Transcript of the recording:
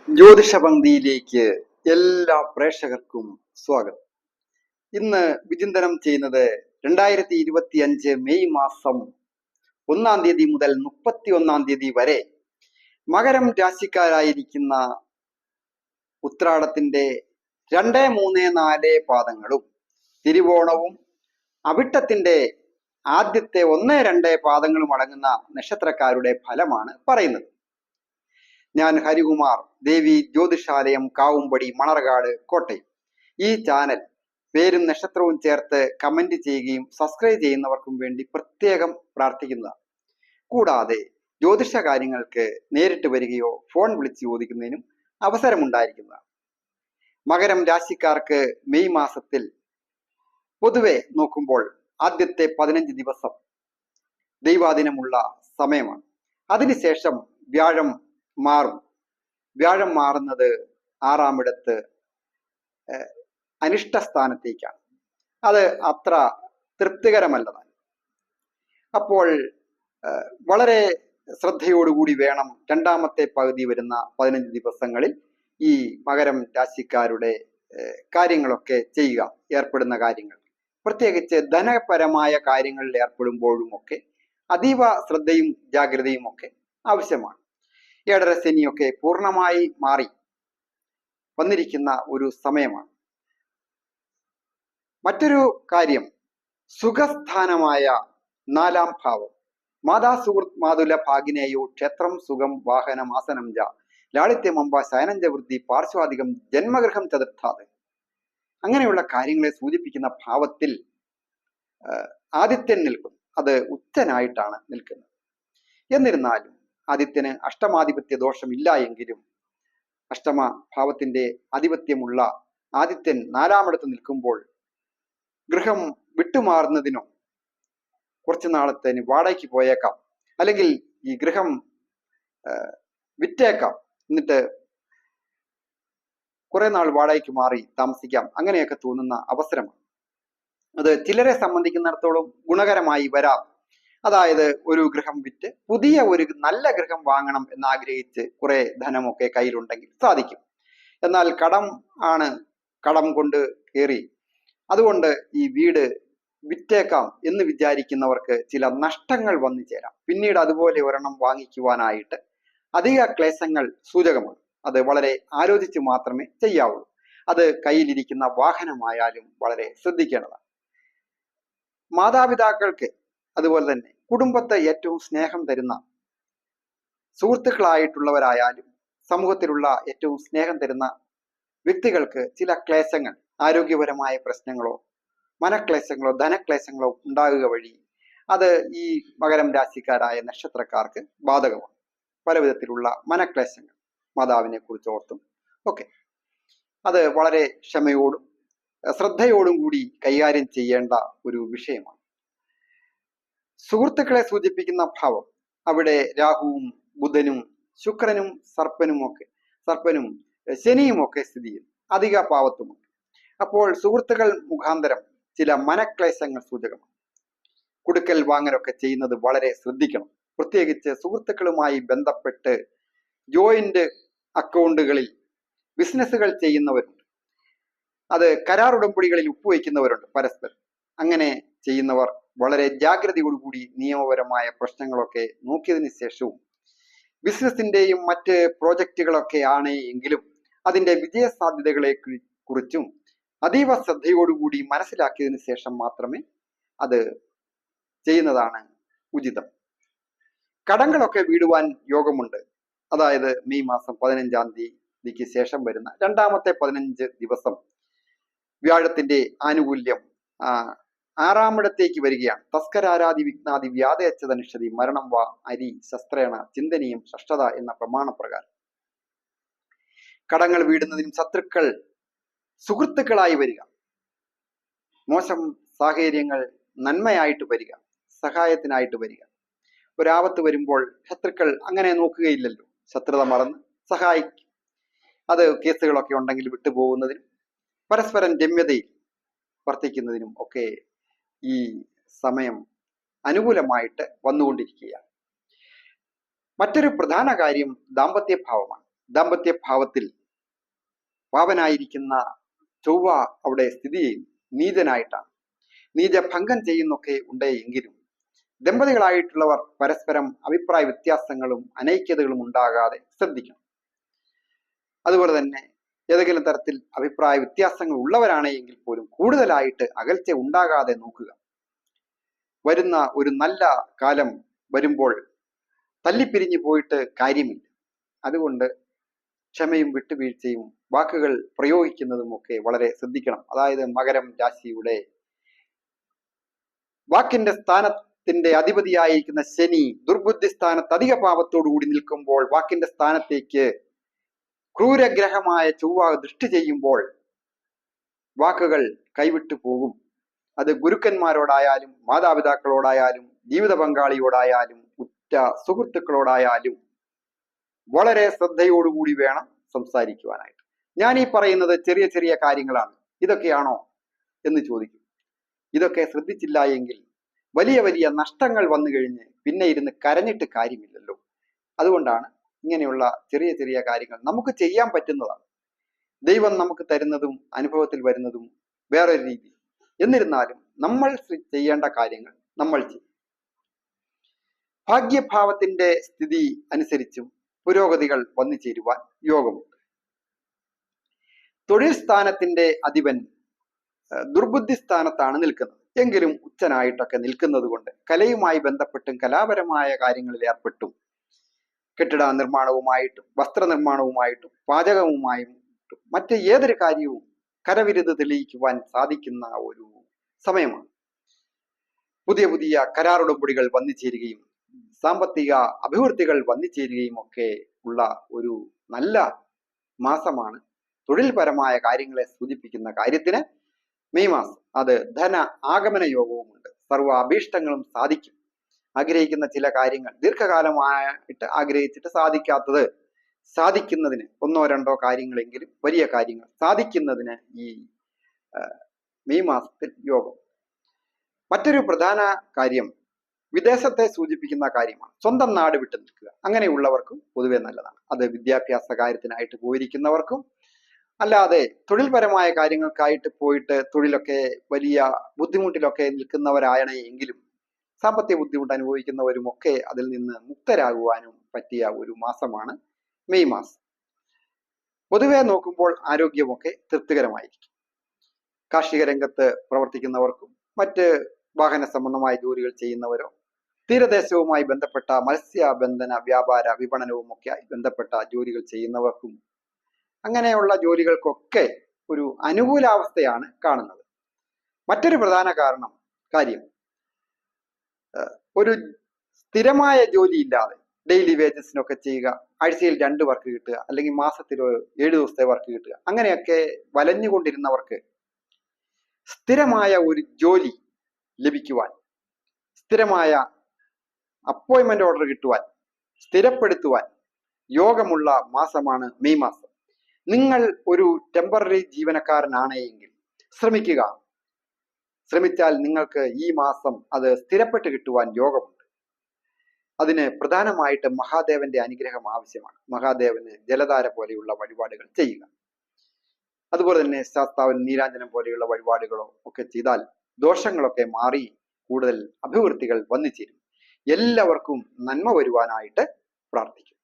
ജ്യോതിഷ പങ്ക്തിയിലേക്ക് എല്ലാ പ്രേക്ഷകർക്കും സ്വാഗതം. ഇന്ന് വിചിന്തനം ചെയ്യുന്നത് 2025 മെയ് മാസം 1 തീയതി മുതൽ 31 തീയതി വരെ മകരം രാശിക്കാരായിരിക്കുന്ന ഉത്രാടത്തിന്റെ 2, 3, 4 പാദങ്ങളും തിരുവോണവും അവിട്ടത്തിന്റെ ആദ്യത്തെ 1, 2 പാദങ്ങളും അടങ്ങുന്ന നക്ഷത്രക്കാരുടെ ഫലമാണ് പറയുന്നത്. ഞാൻ ഹരികുമാർ, ദേവി ജ്യോതിഷാലയം, കാവുംപടി, മണർകാട്, കോട്ടയം. ഈ ചാനൽ പേരും നക്ഷത്രവും ചേർത്ത് കമന്റ് ചെയ്യുകയും സബ്സ്ക്രൈബ് ചെയ്യുന്നവർക്കും വേണ്ടി പ്രത്യേകം പ്രാർത്ഥിക്കുന്നതാണ്. കൂടാതെ ജ്യോതിഷ കാര്യങ്ങൾക്ക് നേരിട്ട് വരികയോ ഫോൺ വിളിച്ച് ചോദിക്കുന്നതിനും അവസരമുണ്ടായിരിക്കുന്നതാണ്. മകരം രാശിക്കാർക്ക് മെയ് മാസത്തിൽ പൊതുവെ നോക്കുമ്പോൾ ആദ്യത്തെ 15 ദിവസം ദൈവാധീനമുള്ള സമയമാണ്. അതിനുശേഷം വ്യാഴം മാറും. വ്യാഴം മാറുന്നത് 6-ാം ഇടത്ത് അനിഷ്ട സ്ഥാനത്തേക്കാണ്. അത് അത്ര തൃപ്തികരമല്ലതാണ്. അപ്പോൾ വളരെ ശ്രദ്ധയോടുകൂടി വേണം രണ്ടാമത്തെ പകുതി വരുന്ന 15 ദിവസങ്ങളിൽ ഈ മകരം രാശിക്കാരുടെ കാര്യങ്ങളൊക്കെ ചെയ്യുക. ഏർപ്പെടുന്ന കാര്യങ്ങൾ, പ്രത്യേകിച്ച് ധനപരമായ കാര്യങ്ങളിൽ ഏർപ്പെടുമ്പോഴും ഒക്കെ അതീവ ശ്രദ്ധയും ജാഗ്രതയും ഒക്കെ ആവശ്യമാണ്. 7.5 ശനിയൊക്കെ പൂർണ്ണമായി മാറി വന്നിരിക്കുന്ന ഒരു സമയമാണ്. മറ്റൊരു കാര്യം, സുഖസ്ഥാനമായ 4-ാം ഭാവം. മാതാ സുഹൃത് മാതുല ഭാഗിനേയോ ക്ഷേത്രം സുഖം വാഹനം ആസനം ജ ലാളിത്യമമ്പ ശയനഞ്ച വൃദ്ധി പാർശ്വാധികം ജന്മഗൃഹം ചതുർത്ഥാത്. അങ്ങനെയുള്ള കാര്യങ്ങളെ സൂചിപ്പിക്കുന്ന ഭാവത്തിൽ ആദിത്യൻ നിൽക്കുന്നു. അത് ഉച്ചനായിട്ടാണ് നിൽക്കുന്നത്. എന്നിരുന്നാലും ആദിത്യന് അഷ്ടമാധിപത്യ ദോഷമില്ല എങ്കിലും അഷ്ടമ ഭാവത്തിന്റെ ആധിപത്യമുള്ള ആദിത്യൻ 4-ാമിടത്ത് നിൽക്കുമ്പോൾ ഗൃഹം വിട്ടുമാറുന്നതിനോ കുറച്ചു നാളത്തേന് വാടകയ്ക്ക് പോയേക്കാം, അല്ലെങ്കിൽ ഈ ഗൃഹം വിറ്റേക്കാം, എന്നിട്ട് കുറെ നാൾ വാടകയ്ക്ക് മാറി താമസിക്കാം, അങ്ങനെയൊക്കെ തോന്നുന്ന അവസരമാണ്. അത് ചിലരെ സംബന്ധിക്കുന്നിടത്തോളം ഗുണകരമായി വരാം. അതായത് ഒരു ഗൃഹം വിറ്റ് പുതിയ ഒരു നല്ല ഗൃഹം വാങ്ങണം എന്നാഗ്രഹിച്ച് കുറെ ധനമൊക്കെ കയ്യിലുണ്ടെങ്കിൽ സാധിക്കും. എന്നാൽ കടം കൊണ്ട് കയറി അതുകൊണ്ട് ഈ വീട് വിറ്റേക്കാം എന്ന് വിചാരിക്കുന്നവർക്ക് ചില നഷ്ടങ്ങൾ വന്നു ചേരാം. പിന്നീട് അതുപോലെ ഒരെണ്ണം വാങ്ങിക്കുവാനായിട്ട് അധിക ക്ലേശങ്ങൾ സൂചകമാണ്. അത് വളരെ ആലോചിച്ച് മാത്രമേ ചെയ്യാവുള്ളൂ. അത് കയ്യിലിരിക്കുന്ന വാഹനമായാലും വളരെ ശ്രദ്ധിക്കേണ്ടതാണ്. മാതാപിതാക്കൾക്ക്, അതുപോലെ തന്നെ കുടുംബത്തെ ഏറ്റവും സ്നേഹം തരുന്ന സുഹൃത്തുക്കളായിട്ടുള്ളവരായാലും സമൂഹത്തിലുള്ള ഏറ്റവും സ്നേഹം തരുന്ന വ്യക്തികൾക്ക് ചില ക്ലേശങ്ങൾ, ആരോഗ്യപരമായ പ്രശ്നങ്ങളോ മനക്ലേശങ്ങളോ ധനക്ലേശങ്ങളോ ഉണ്ടാകുക വഴി അത് ഈ മകരം രാശിക്കാരായ നക്ഷത്രക്കാർക്ക് ബാധകമാണ്. പല വിധത്തിലുള്ള മനക്ലേശങ്ങൾ മാതാവിനെ കുറിച്ച് ഓർത്തും ഒക്കെ അത് വളരെ ക്ഷമയോടും ശ്രദ്ധയോടും കൂടി കൈകാര്യം ചെയ്യേണ്ട ഒരു വിഷയമാണ്. സുഹൃത്തുക്കളെ സൂചിപ്പിക്കുന്ന ഭാവം, അവിടെ രാഹുവും ബുധനും ശുക്രനും സർപ്പനും ശനിയും ഒക്കെ സ്ഥിതി ചെയ്യുന്നു. അധിക പാവത്വമുണ്ട്. അപ്പോൾ സുഹൃത്തുക്കൾ മുഖാന്തരം ചില മനക്ലേശങ്ങൾ സൂചകമാണ്. കൊടുക്കൽ വാങ്ങലൊക്കെ ചെയ്യുന്നത് വളരെ ശ്രദ്ധിക്കണം. പ്രത്യേകിച്ച് സുഹൃത്തുക്കളുമായി ബന്ധപ്പെട്ട് ജോയിന്റ് അക്കൗണ്ടുകളിൽ ബിസിനസ്സുകൾ ചെയ്യുന്നവരുണ്ട്. അത് കരാർ ഉടമ്പടികളിൽ ഒപ്പുവയ്ക്കുന്നവരുണ്ട് പരസ്പരം. അങ്ങനെ ചെയ്യുന്നവർ വളരെ ജാഗ്രതയോടുകൂടി നിയമപരമായ പ്രശ്നങ്ങളൊക്കെ നോക്കിയതിനു ശേഷവും, ബിസിനസിന്റെയും മറ്റ് പ്രോജക്റ്റുകളൊക്കെ ആണ് എങ്കിലും അതിന്റെ വിജയ സാധ്യതകളെ കുറിച്ചും അതീവ ശ്രദ്ധയോടുകൂടി മനസ്സിലാക്കിയതിനു ശേഷം മാത്രമേ അത് ചെയ്യുന്നതാണ് ഉചിതം. കടങ്ങളൊക്കെ വീടുവാൻ യോഗമുണ്ട്. അതായത് മെയ് മാസം 15-ാം തീയതിക്ക് ശേഷം വരുന്ന രണ്ടാമത്തെ 15 ദിവസം വ്യാഴത്തിന്റെ ആനുകൂല്യം 6-ാമിടത്തേക്ക് വരികയാണ്. തസ്കരാരാദി വിഘ്നാദി വ്യാധയച്ചതനുഷതി മരണം വാ അരി ശസ്ത്രേണ ചിന്തനീയം ഷഷ്ടത എന്ന പ്രമാണപ്രകാരം കടങ്ങൾ വീടുന്നതിനും ശത്രുക്കൾ സുഹൃത്തുക്കളായി വരിക, മോശം സാഹചര്യങ്ങൾ നന്മയായിട്ട് വരിക, സഹായത്തിനായിട്ട് വരിക. ഒരാപത്ത് വരുമ്പോൾ ശത്രുക്കൾ അങ്ങനെ നോക്കുകയില്ലല്ലോ, ശത്രുത മറന്ന് സഹായിക്കും. അത് കേസുകളൊക്കെ ഉണ്ടെങ്കിൽ വിട്ടുപോകുന്നതിനും പരസ്പരം രമ്യതയിൽ വർത്തിക്കുന്നതിനും ഒക്കെ ഈ സമയം അനുകൂലമായിട്ട് വന്നുകൊണ്ടിരിക്കുകയാണ്. മറ്റൊരു പ്രധാന കാര്യം ദാമ്പത്യ ഭാവമാണ്. ദാമ്പത്യ ഭാവത്തിൽ പാവനായിരിക്കുന്ന ചൊവ്വ അവിടെ സ്ഥിതി ചെയ്യും, നീചനായിട്ടാണ്. നീചഭംഗം ചെയ്യുന്നൊക്കെ ഉണ്ടെങ്കിലും ദമ്പതികളായിട്ടുള്ളവർ പരസ്പരം അഭിപ്രായ വ്യത്യാസങ്ങളും അനൈക്യതകളും ഉണ്ടാകാതെ ശ്രദ്ധിക്കണം. അതുപോലെ തന്നെ ഏതെങ്കിലും തരത്തിൽ അഭിപ്രായ വ്യത്യാസങ്ങൾ ഉള്ളവരാണെങ്കിൽ പോലും കൂടുതലായിട്ട് അകൽച്ച ഉണ്ടാകാതെ നോക്കുക. വരുന്ന ഒരു നല്ല കാലം വരുമ്പോൾ തല്ലിപ്പിരിഞ്ഞു പോയിട്ട് കാര്യമില്ല. അതുകൊണ്ട് ക്ഷമയും വിട്ടുവീഴ്ചയും വാക്കുകൾ പ്രയോഗിക്കുന്നതും ഒക്കെ വളരെ ശ്രദ്ധിക്കണം. അതായത് മകരം രാശിയുടെ വാക്കിന്റെ സ്ഥാനത്തിന്റെ അധിപതിയായിരിക്കുന്ന ശനി ദുർബുദ്ധി സ്ഥാനത്ത് അധിക പാപത്തോടുകൂടി നിൽക്കുമ്പോൾ വാക്കിന്റെ സ്ഥാനത്തേക്ക് ക്രൂരഗ്രഹമായ ചൊവ്വ ദൃഷ്ടി ചെയ്യുമ്പോൾ വാക്കുകൾ കൈവിട്ടു പോകും. അത് ഗുരുക്കന്മാരോടായാലും മാതാപിതാക്കളോടായാലും ജീവിത പങ്കാളിയോടായാലും ഉറ്റ സുഹൃത്തുക്കളോടായാലും വളരെ ശ്രദ്ധയോടുകൂടി വേണം സംസാരിക്കുവാനായിട്ട്. ഞാൻ ഈ പറയുന്നത് ചെറിയ ചെറിയ കാര്യങ്ങളാണ്, ഇതൊക്കെയാണോ എന്ന് ചോദിക്കും. ഇതൊക്കെ ശ്രദ്ധിച്ചില്ല എങ്കിൽ വലിയ വലിയ നഷ്ടങ്ങൾ വന്നു കഴിഞ്ഞ് പിന്നെ ഇരുന്ന് കരഞ്ഞിട്ട് കാര്യമില്ലല്ലോ. അതുകൊണ്ടാണ് ഇങ്ങനെയുള്ള ചെറിയ ചെറിയ കാര്യങ്ങൾ നമുക്ക് ചെയ്യാൻ പറ്റുന്നതാണ്. ദൈവം നമുക്ക് തരുന്നതും അനുഭവത്തിൽ വരുന്നതും വേറൊരു രീതി. എന്നിരുന്നാലും നമ്മൾ ചെയ്യേണ്ട കാര്യങ്ങൾ നമ്മൾ ചെയ്യും. ഭാഗ്യഭാവത്തിന്റെ സ്ഥിതി അനുസരിച്ചും പുരോഗതികൾ വന്നു ചേരുവാൻ യോഗമുണ്ട്. തൊഴിൽ സ്ഥാനത്തിന്റെ അധിപൻ ദുർബുദ്ധി സ്ഥാനത്താണ് നിൽക്കുന്നത്. എങ്കിലും ഉച്ചനായിട്ടൊക്കെ നിൽക്കുന്നത് കൊണ്ട് കലയുമായി ബന്ധപ്പെട്ടും കലാപരമായ കാര്യങ്ങളിൽ ഏർപ്പെട്ടും കെട്ടിട നിർമ്മാണവുമായിട്ടും വസ്ത്രനിർമ്മാണവുമായിട്ടും പാചകവുമായിട്ടും മറ്റ് ഏതൊരു കാര്യവും കരവിരുത് തെളിയിക്കുവാൻ സാധിക്കുന്ന ഒരു സമയമാണ്. പുതിയ പുതിയ കരാറുടമ്പടികൾ വന്നു ചേരുകയും സാമ്പത്തിക അഭിവൃദ്ധികൾ വന്നു ചേരുകയും ഒക്കെ ഉള്ള ഒരു നല്ല മാസമാണ്. തൊഴിൽപരമായ കാര്യങ്ങളെ സൂചിപ്പിക്കുന്ന കാര്യത്തിന് മെയ് മാസം അത് ധന ആഗമന യോഗവുമുണ്ട്. സർവ്വ അഭീഷ്ടങ്ങളും സാധിക്കും. ആഗ്രഹിക്കുന്ന ചില കാര്യങ്ങൾ ദീർഘകാലമായിട്ട് ആഗ്രഹിച്ചിട്ട് സാധിക്കാത്തത് സാധിക്കുന്നതിന് ഒന്നോ രണ്ടോ കാര്യങ്ങളെങ്കിലും വലിയ കാര്യങ്ങൾ സാധിക്കുന്നതിന് ഈ മെയ് മാസത്തിൽ യോഗം. മറ്റൊരു പ്രധാന കാര്യം വിദേശത്തെ സൂചിപ്പിക്കുന്ന കാര്യമാണ്. സ്വന്തം നാട് വിട്ടു നിൽക്കുക. അങ്ങനെയുള്ളവർക്കും പൊതുവെ നല്ലതാണ്. അത് വിദ്യാഭ്യാസ കാര്യത്തിനായിട്ട് പോയിരിക്കുന്നവർക്കും അല്ലാതെ തൊഴിൽപരമായ കാര്യങ്ങൾക്കായിട്ട് പോയിട്ട് തൊഴിലൊക്കെ വലിയ ബുദ്ധിമുട്ടിലൊക്കെ നിൽക്കുന്നവരാണ് എങ്കിലും സാമ്പത്തിക ബുദ്ധിമുട്ട് അനുഭവിക്കുന്നവരും ഒക്കെ അതിൽ നിന്ന് മുക്തരാകുവാനും പറ്റിയ ഒരു മാസമാണ് മെയ് മാസം. പൊതുവെ നോക്കുമ്പോൾ ആരോഗ്യമൊക്കെ തൃപ്തികരമായിരിക്കും. കാർഷിക രംഗത്ത് പ്രവർത്തിക്കുന്നവർക്കും മറ്റ് വാഹന സംബന്ധമായ ജോലികൾ ചെയ്യുന്നവരോ തീരദേശവുമായി ബന്ധപ്പെട്ട മത്സ്യബന്ധന വ്യാപാര വിപണനവും ഒക്കെ ബന്ധപ്പെട്ട ജോലികൾ ചെയ്യുന്നവർക്കും അങ്ങനെയുള്ള ജോലികൾക്കൊക്കെ ഒരു അനുകൂലാവസ്ഥയാണ് കാണുന്നത്. മറ്റൊരു പ്രധാന കാര്യം ഒരു സ്ഥിരമായ ജോലി ഇല്ലാതെ ഡെയിലി വേജസിനൊക്കെ ചെയ്യുക, ആഴ്ചയിൽ 2 വർക്ക് കിട്ടുക, അല്ലെങ്കിൽ മാസത്തിൽ 7 ദിവസത്തെ വർക്ക് കിട്ടുക, അങ്ങനെയൊക്കെ വലഞ്ഞുകൊണ്ടിരുന്നവർക്ക് സ്ഥിരമായ ഒരു ജോലി ലഭിക്കുവാൻ, സ്ഥിരമായ അപ്പോയിന്റ്മെന്റ് ഓർഡർ കിട്ടുവാൻ, സ്ഥിരപ്പെടുത്തുവാൻ യോഗമുള്ള മാസമാണ് മെയ് മാസം. നിങ്ങൾ ഒരു ടെമ്പററി ജീവനക്കാരനാണ് എങ്കിൽ ശ്രമിച്ചാൽ നിങ്ങൾക്ക് ഈ മാസം അത് സ്ഥിരപ്പെട്ട് കിട്ടുവാൻ യോഗമുണ്ട്. അതിന് പ്രധാനമായിട്ട് മഹാദേവന്റെ അനുഗ്രഹം ആവശ്യമാണ്. മഹാദേവന് ജലധാര പോലെയുള്ള വഴിപാടുകൾ ചെയ്യുക. അതുപോലെ തന്നെ ശാസ്താവിന് നീരാഞ്ജനം പോലെയുള്ള വഴിപാടുകളോ ഒക്കെ ചെയ്താൽ ദോഷങ്ങളൊക്കെ മാറി കൂടുതൽ അഭിവൃദ്ധികൾ വന്നു ചേരും. എല്ലാവർക്കും നന്മ വരുവാനായിട്ട് പ്രാർത്ഥിക്കും.